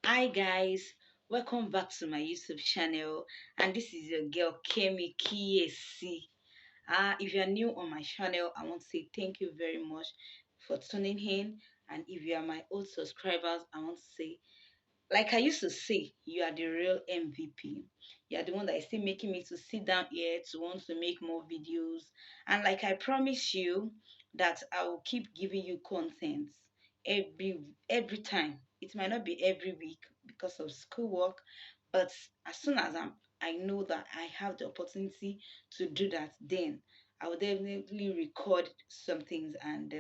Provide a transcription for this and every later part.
Hi guys, welcome back to my YouTube channel, and this is your girl Kemi Kiyesi. If you are new on my channel, I want to say thank you very much for tuning in, and if you are my old subscribers, I want to say, like I used to say, you are the real MVP. You are the one that is still making me to sit down here to want to make more videos. And like I promise you that I will keep giving you content every time. It might not be every week because of schoolwork, but as soon as I know that I have the opportunity to do that, then I will definitely record some things and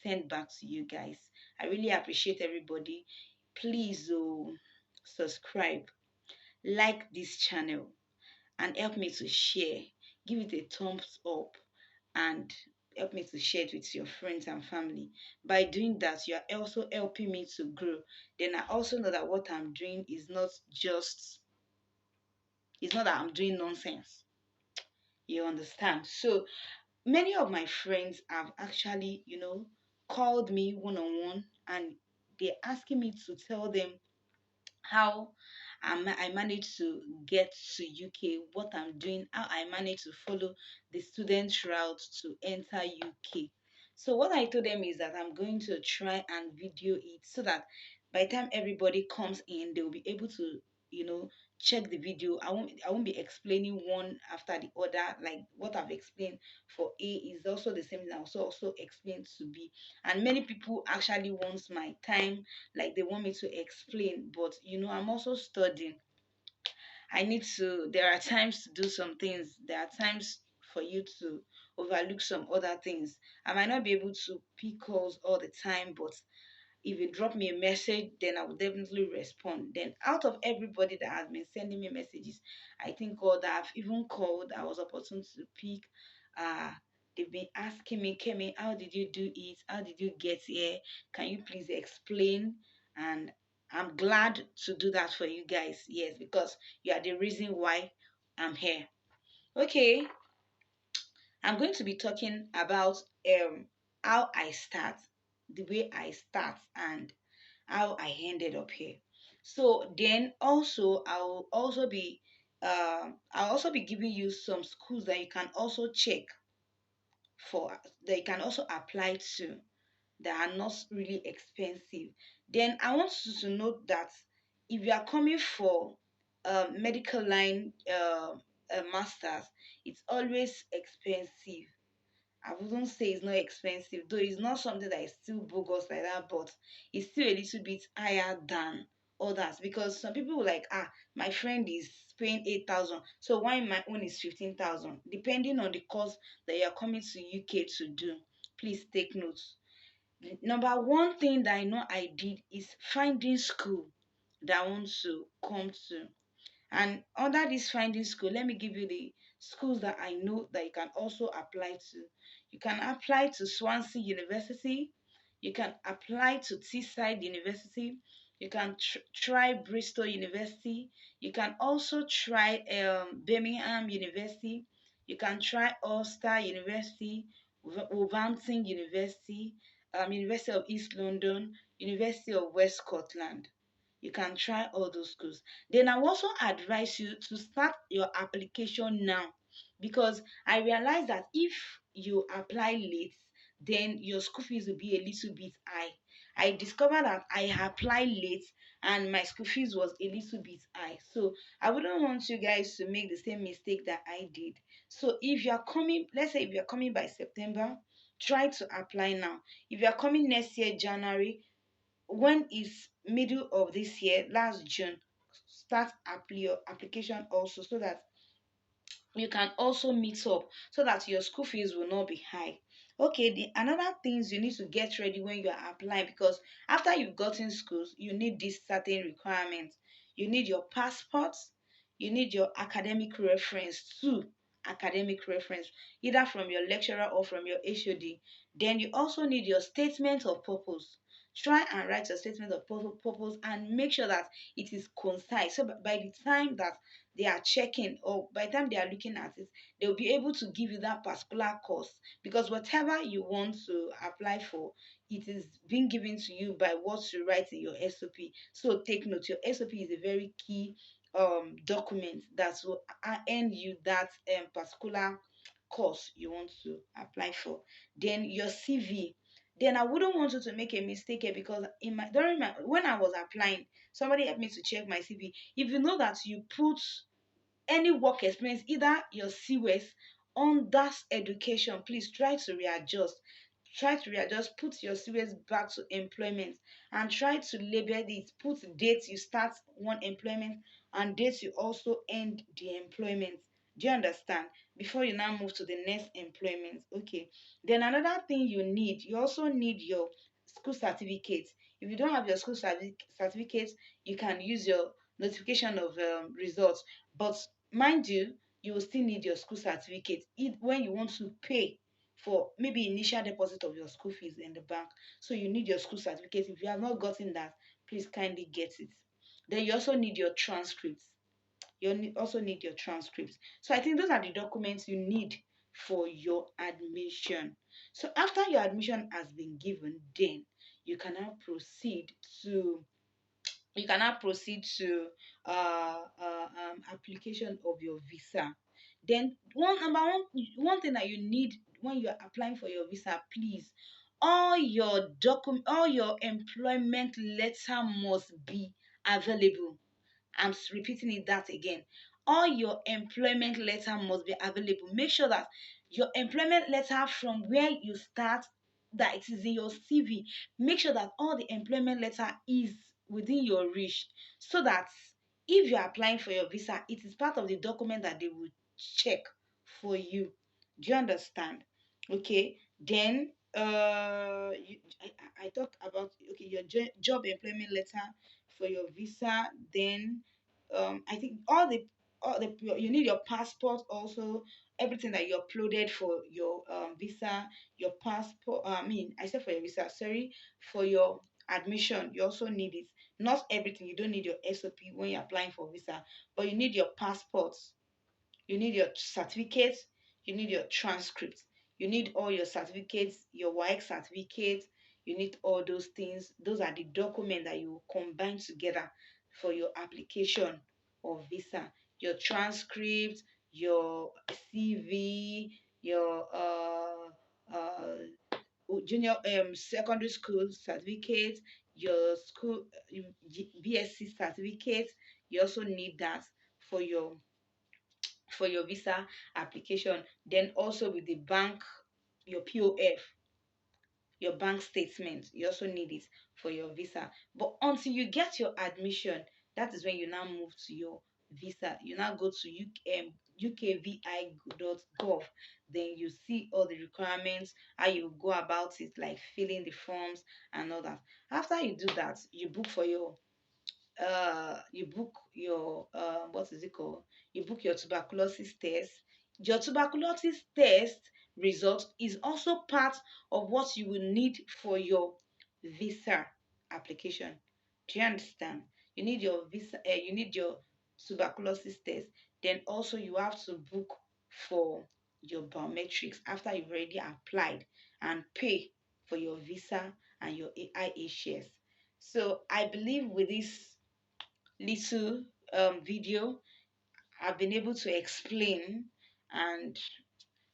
send back to you guys. I really appreciate everybody. Please subscribe, like this channel, and help me to share. Give it a thumbs up and help me to share it with your friends and family. By doing that, you are also helping me to grow. Then I also know that what I'm doing is not just, it's not that I'm doing nonsense. You understand? So many of my friends have actually, called me one on one, and they're asking me to tell them how I managed to get to UK, what I'm doing, how I managed to follow the student route to enter UK. So what I told them is that I'm going to try and video it so that by the time everybody comes in, they'll be able to, check the video. I won't be explaining one after the other. Like what I've explained for A is also the same thing I also explain to B. And many people actually want my time, like they want me to explain, but I'm also studying. I need to, there are times to do some things, there are times for you to overlook some other things. I might not be able to pick calls all the time, but if you drop me a message, then I will definitely respond. Then out of everybody that has been sending me messages, I think all that I've even called, I was opportune to pick. uh they've been asking me, Kemi, how did you do it? How did you get here? Can you please explain? And I'm glad to do that for you guys. Yes, because you are the reason why I'm here. Okay, I'm going to be talking about how I start, the way I start, and how I ended up here. So then also I'll also be giving you some schools that you can also check for, that you can also apply to, that are not really expensive. Then I want you to note that if you are coming for medical line masters, it's always expensive. I wouldn't say it's not expensive, though it's not something that is still bogus like that, but it's still a little bit higher than others, because some people will like, my friend is paying 8,000, so why my own is 15,000, depending on the course that you are coming to UK to do. Please take notes. Number one thing that I know I did is finding school that I want to come to. And under this finding school, let me give you the schools that I know that you can also apply to. You can apply to Swansea University. You can apply to Teesside University. You can try Bristol University. You can also try Birmingham University. You can try Ulster University, Wolverhampton University, University of East London, University of West Scotland. You can try all those schools. Then I also advise you to start your application now, because I realize that if you apply late, then your school fees will be a little bit high. I discovered that I applied late and my school fees was a little bit high. So I wouldn't want you guys to make the same mistake that I did. So if you are coming, let's say if you're coming by September, try to apply now. If you are coming next year, January, when is middle of this year, last June, start your application also, so that you can also meet up, so that your school fees will not be high. Okay, the another things you need to get ready when you are applying, because after you've gotten schools, you need these certain requirements. You need your passport, you need your academic reference too, academic reference, either from your lecturer or from your HOD. Then you also need your statement of purpose. try and write your statement of purpose and make sure that it is concise. So by the time that they are checking, or by the time they are looking at it, they will be able to give you that particular course, because whatever you want to apply for, it is being given to you by what you write in your SOP. So take note, your SOP is a very key document that will earn you that particular course you want to apply for. Then your CV. Then I wouldn't want you to make a mistake here, because in my during my when I was applying, somebody helped me to check my CV. If you know that you put any work experience, either your CWES on that education, please try to readjust. Try to readjust, put your CWES back to employment, and try to label it. Put dates you start one employment and dates you also end the employment. Do you understand? Before you now move to the next employment. Okay. Then another thing you also need your school certificate. If you don't have your school certificate, you can use your notification of results. But mind you, you will still need your school certificate when you want to pay for maybe initial deposit of your school fees in the bank. So you need your school certificate. If you have not gotten that, please kindly get it. Then you also need your transcripts. Also need your transcripts. So I think those are the documents you need for your admission. So after your admission has been given, then you can now proceed to application of your visa. Then one thing that you need when you are applying for your visa, please, all your employment letter must be available. I'm repeating that again. All your employment letter must be available. Make sure that your employment letter from where you start, that it is in your CV. Make sure that all the employment letter is within your reach, so that if you're applying for your visa, it is part of the document that they will check for you. Do you understand? Okay. Then I talked about, okay, your job employment letter for your visa. Then I think you need your passport also, everything that you uploaded for your visa, your passport. I mean, I said for your visa, sorry, for your admission, you also need it. Not everything. You don't need your SOP when you're applying for visa, but you need your passports, you need your certificates, you need your transcripts, you need all your certificates, your WAEC certificate, you need all those things. Those are the documents that you combine together for your application of visa. Your transcript, your CV, your junior secondary school certificate, your school BSc certificate. You also need that for your visa application. Then also with the bank, your POF, your bank statement, you also need it for your visa. But until you get your admission, that is when you now move to your visa. You now go to ukvi.gov. Then you see all the requirements, how you go about it, like filling the forms and all that. After you do that, you book your what is it called, you book your tuberculosis test. Your tuberculosis test result is also part of what you will need for your visa application. Do you understand? You need your visa, you need your tuberculosis test. Then also you have to book for your biometrics after you've already applied and pay for your visa and your AIA shares. So I believe with this little video, I've been able to explain, and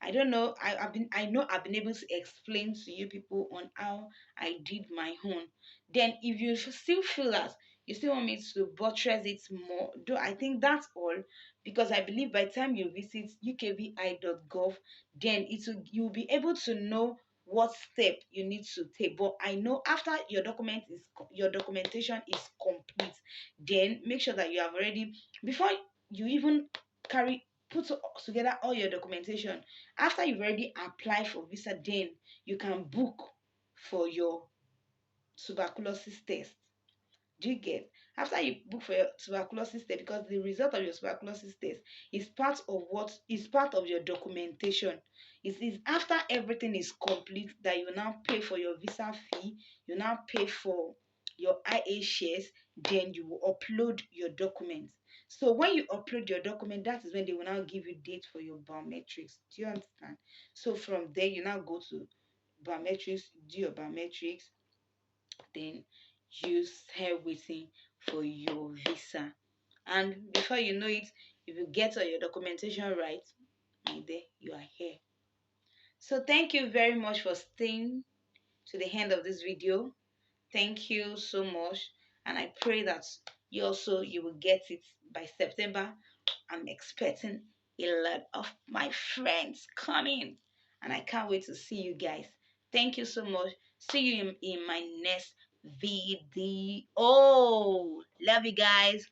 I don't know, I've been able to explain to you people on how I did my own. Then if you still feel that you still want me to buttress it more, though I think that's all, because I believe by the time you visit ukvi.gov, then you'll be able to know what step you need to take. But I know after your documentation is complete, then make sure that you have already, before you even carry put together all your documentation, after you've already applied for visa, then you can book for your tuberculosis test. Do you get? After you book for your tuberculosis test, because the result of your tuberculosis test is part of what is part of your documentation. It is after everything is complete that you now pay for your visa fee, you now pay for your IA shares, then you will upload your documents. So when you upload your document, that is when they will now give you date for your biometrics. Do you understand? So from there, you now go to biometrics, do your biometrics, then you start waiting for your visa. And before you know it, if you get all your documentation right, and there you are here. So thank you very much for staying to the end of this video. Thank you so much, and I pray that you will get it by September. I'm expecting a lot of my friends coming, and I can't wait to see you guys. Thank you so much. See you in my next video. Love you guys.